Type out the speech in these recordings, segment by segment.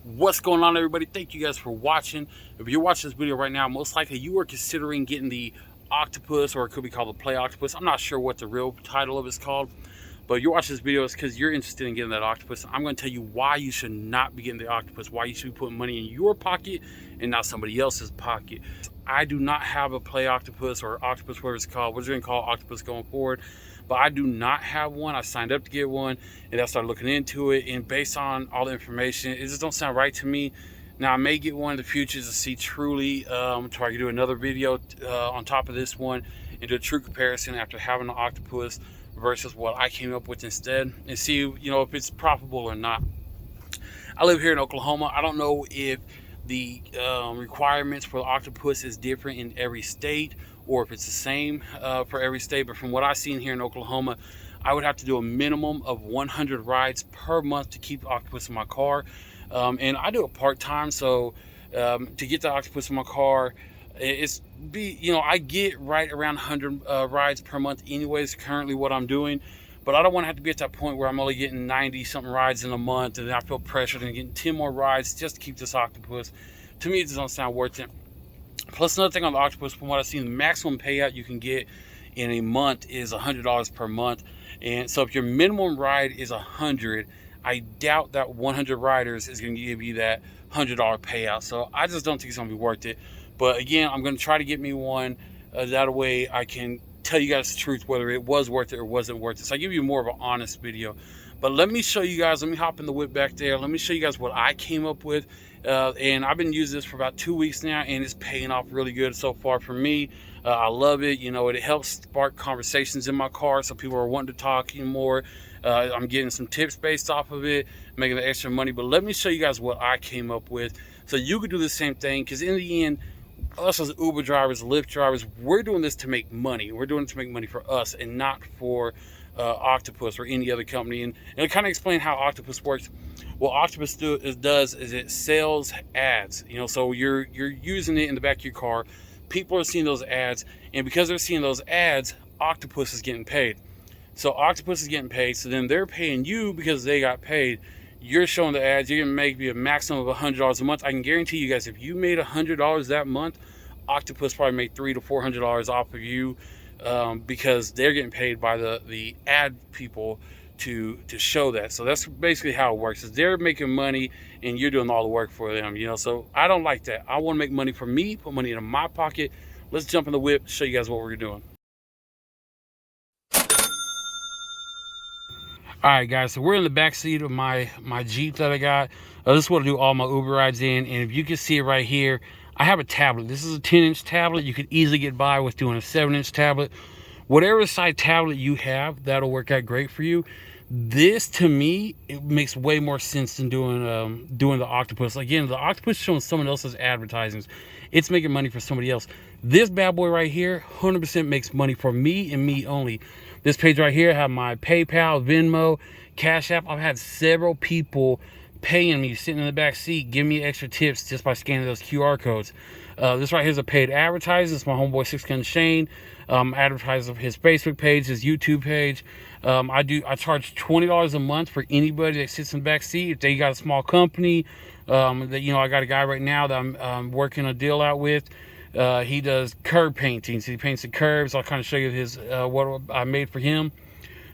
What's going on, everybody? Thank you guys for watching. If you're watching this video right now, most likely you are considering getting the octopus, or it could be called the play octopus. I'm not sure what the real title of it's called, but you're watching this video is because you're interested in getting that octopus. I'm going to tell you why you should not be getting the octopus, why you should be putting money in your pocket and not somebody else's pocket. I do not have a play octopus or octopus, whatever it's called. We're going to call octopus going forward, but I do not have one. I signed up to get one, and I started looking into it, and based on all the information, it just don't sound right to me. Now, I may get one in the future to see truly, try to do another video on top of this one and do a true comparison after having an octopus versus what I came up with instead, and see, if it's profitable or not. I live here in Oklahoma. I don't know if the requirements for the octopus is different in every state or if it's the same for every state, but from what I've seen here in Oklahoma, I would have to do a minimum of 100 rides per month to keep the octopus in my car. And I do it part-time, so to get the octopus in my car, I get right around 100 rides per month anyways, currently what I'm doing. But I don't want to have to be at that point where I'm only getting 90 something rides in a month, and then I feel pressured and getting 10 more rides just to keep this octopus. To me, it doesn't sound worth it. Plus, another thing on the octopus, from what I've seen, the maximum payout you can get in a month is $100 per month. And so if your minimum ride is 100, I doubt that 100 riders is going to give you that $100 payout. So I just don't think it's going to be worth it. But again, I'm going to try to get me one. That way I can tell you guys the truth, whether it was worth it or wasn't worth it. So I give you more of an honest video. But let me show you guys, let me hop in the whip back there. Let me show you guys what I came up with. And I've been using this for about 2 weeks now, and it's paying off really good so far for me. I love it. It helps spark conversations in my car, so people are wanting to talk more. I'm getting some tips based off of it, making the extra money. But let me show you guys what I came up with, so you could do the same thing. Because in the end, us as Uber drivers, Lyft drivers, we're doing this to make money. We're doing it to make money for us and not for Octopus or any other company. And to kind of explain how Octopus works, what Octopus does is it sells ads. So you're using it in the back of your car. People are seeing those ads, and because they're seeing those ads, Octopus is getting paid. So Octopus is getting paid, so then they're paying you because they got paid. You're showing the ads, you're gonna make me a maximum of $100 a month. I can guarantee you guys, if you made $100 that month, Octopus probably made $300 to $400 off of you, because they're getting paid by the ad people to show that. So that's basically how it works, is they're making money and you're doing all the work for them. So I don't like that. I want to make money for me, put money in my pocket. Let's jump in the whip, show you guys what we're doing. All right, guys, so we're in the back seat of my Jeep that I got. This is what I do all my Uber rides in, and if you can see it right here, I have a tablet. This is a 10-inch tablet. You could easily get by with doing a 7-inch tablet. Whatever size tablet you have, that'll work out great for you. This, to me, it makes way more sense than doing the octopus. Again, the octopus showing someone else's advertisements. It's making money for somebody else. This bad boy right here, 100% makes money for me and me only. This page right here, I have my PayPal, Venmo, Cash App. I've had several people paying me, sitting in the back seat, giving me extra tips just by scanning those QR codes. This right here is a paid advertisement. It's my homeboy 6 Gun Shane. Advertises his Facebook page, his YouTube page. I charge $20 a month for anybody that sits in the back seat. If they got a small company, I got a guy right now that I'm working a deal out with. He does curb painting, so he paints the curbs. I'll kind of show you his what I made for him.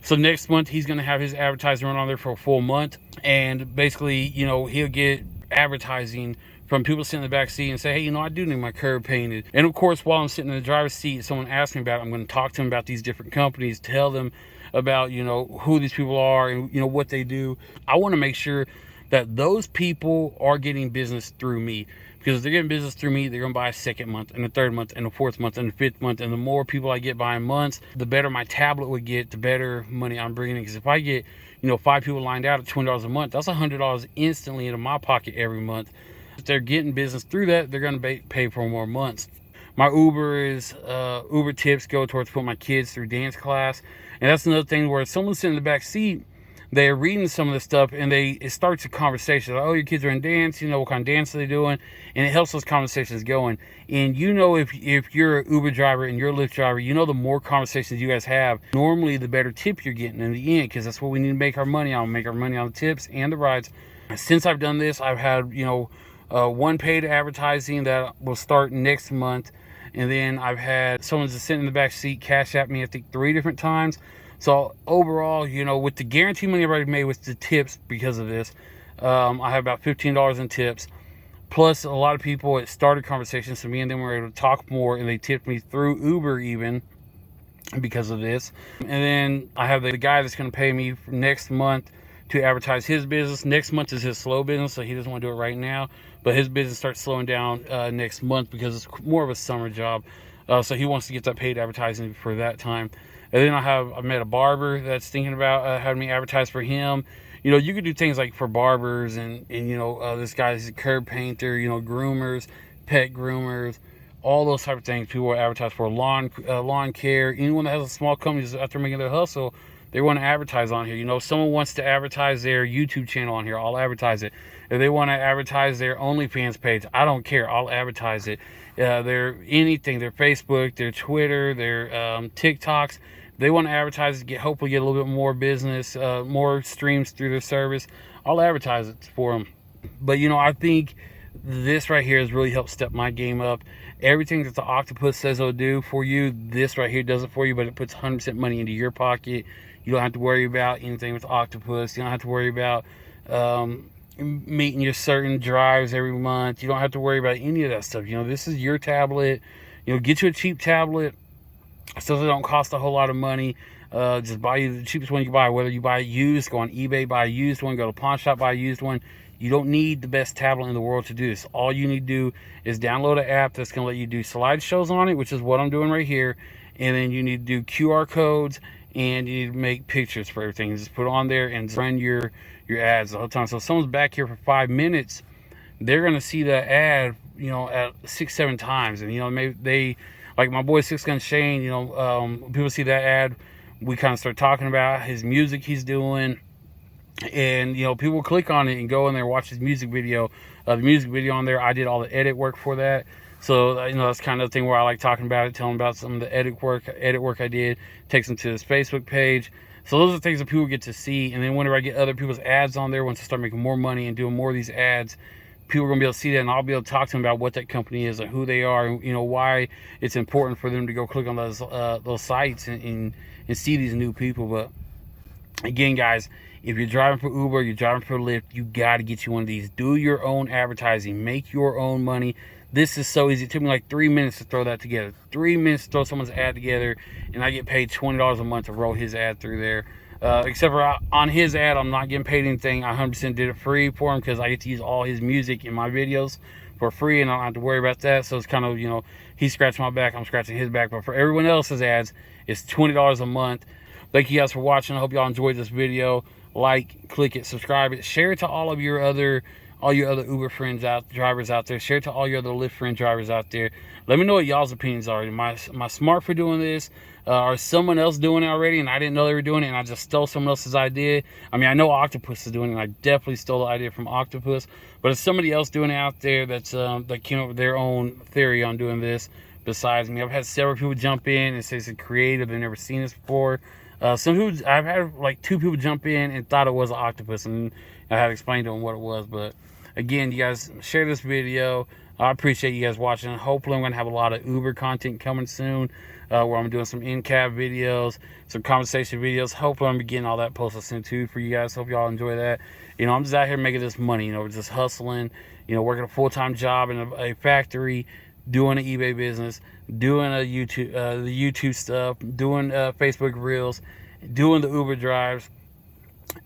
So next month he's going to have his advertising run on there for a full month, and basically, he'll get advertising from people sitting in the back seat and say, hey, I do need my curb painted. And of course, while I'm sitting in the driver's seat, someone asks me about it, I'm going to talk to them about these different companies, tell them about, who these people are and, what they do. I want to make sure that those people are getting business through me, because if they're getting business through me, they're going to buy a second month and a third month and a fourth month and a fifth month. And the more people I get buying months, the better my tablet would get, the better money I'm bringing in. Because if I get, 5 people lined out at $20 a month, that's $100 instantly into my pocket every month. If they're getting business through that, they're going to pay for more months. My Uber tips go towards putting my kids through dance class. And that's another thing where someone's sitting in the back seat, they're reading some of this stuff, and it starts a conversation. Like, oh, your kids are in dance, what kind of dance are they doing? And it helps those conversations going. And if you're an Uber driver and you're a Lyft driver, the more conversations you guys have, normally the better tip you're getting in the end, because that's what we need to make our money on. Make our money on the tips and the rides. Since I've done this, I've had, one paid advertising that will start next month. And then I've had someone just sitting in the back seat cash at me, I think 3 different times. So overall, with the guarantee money I've already made with the tips because of this, I have about $15 in tips. Plus, a lot of people, it started conversations, so me and them were able to talk more, and they tipped me through Uber even because of this. And then I have the guy that's going to pay me next month to advertise his business. Next month is his slow business, so he doesn't want to do it right now. But his business starts slowing down next month because it's more of a summer job. So he wants to get that paid advertising for that time. And then I've met a barber that's thinking about having me advertise for him. You could do things like for barbers and this guy's a curb painter, groomers, pet groomers, all those type of things. People will advertise for lawn care. Anyone that has a small company is out there making their hustle, they want to advertise on here. If someone wants to advertise their YouTube channel on here, I'll advertise it. If they want to advertise their OnlyFans page, I don't care. I'll advertise it. Their anything, their Facebook, their Twitter, their TikToks. They want to advertise it, hopefully get a little bit more business, more streams through their service. I'll advertise it for them. But I think this right here has really helped step my game up. Everything that the octopus says it'll do for you, this right here does it for you, but it puts 100% money into your pocket. You don't have to worry about anything with octopus. You don't have to worry about meeting your certain drives every month. You don't have to worry about any of that stuff. This is your tablet. Get you a cheap tablet. Still, they don't cost a whole lot of money. Just buy you the cheapest one you can buy. Whether you buy used, go on eBay, buy a used one, go to pawn shop, buy a used one. You don't need the best tablet in the world to do this. All you need to do is download an app that's going to let you do slideshows on it, which is what I'm doing right here. And then you need to do QR codes, and you need to make pictures for everything. Just put it on there and run your ads the whole time. So if someone's back here for 5 minutes, they're going to see the ad, at 6-7 times. And, maybe they... Like my boy Six Gun Shane, people see that ad, we kind of start talking about his music he's doing, and people click on it and go in there and watch his music video. The music video on there, I did all the edit work for that. So that's kind of the thing where I like talking about it, telling about some of the edit work I did, takes them to his Facebook page. So those are things that people get to see. And then whenever I get other people's ads on there, once I start making more money and doing more of these ads, people are going to be able to see that, and I'll be able to talk to them about what that company is and who they are, and why it's important for them to go click on those sites and see these new people. But again, guys, if you're driving for Uber, you're driving for Lyft, you got to get you one of these. Do your own advertising. Make your own money. This is so easy. It took me like 3 minutes to throw that together. 3 minutes to throw someone's ad together, and I get paid $20 a month to roll his ad through there. Except for on his ad, I'm not getting paid anything. I 100% did it free for him because I get to use all his music in my videos for free, and I don't have to worry about that. So it's kind of, he scratched my back, I'm scratching his back. But for everyone else's ads, it's $20 a month. Thank you guys for watching. I hope y'all enjoyed this video. Like, click it, subscribe it, share it to all your other Uber friends drivers out there. Share it to all your other Lyft friend drivers out there. Let me know what y'all's opinions are. Am I smart for doing this? Or someone else doing it already and I didn't know they were doing it and I just stole someone else's idea? I mean, I know Octopus is doing it, and I definitely stole the idea from Octopus. But if somebody else doing it out there that came up with their own theory on doing this besides me, I've had several people jump in and say it's creative, they've never seen this before. Some people, I've had like 2 people jump in and thought it was an octopus, and I had to explain to them what it was. But again, you guys share this video. I appreciate you guys watching. Hopefully I'm going to have a lot of Uber content coming soon, where I'm doing some in-cab videos, some conversation videos. Hopefully I'm getting all that posted soon too for you guys. Hope y'all enjoy that. I'm just out here making this money, just hustling, working a full-time job in a factory, doing an eBay business, doing the YouTube stuff, doing Facebook Reels, doing the Uber drives.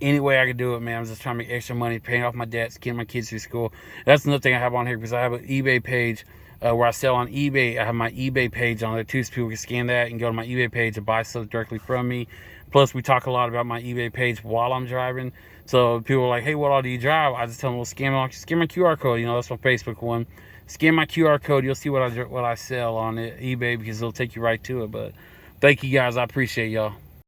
Any way I could do it, man. I'm just trying to make extra money, paying off my debts, getting my kids through school. That's another thing I have on here, because I have an eBay page where I sell on eBay. I have my eBay page on there too, so people can scan that and go to my eBay page and buy stuff directly from me. Plus, we talk a lot about my eBay page while I'm driving. So people are like, hey, what all do you drive? I just tell them, well, scan my QR code. That's my Facebook one. Scan my QR code. You'll see what I sell on eBay, because it'll take you right to it. But thank you guys. I appreciate y'all.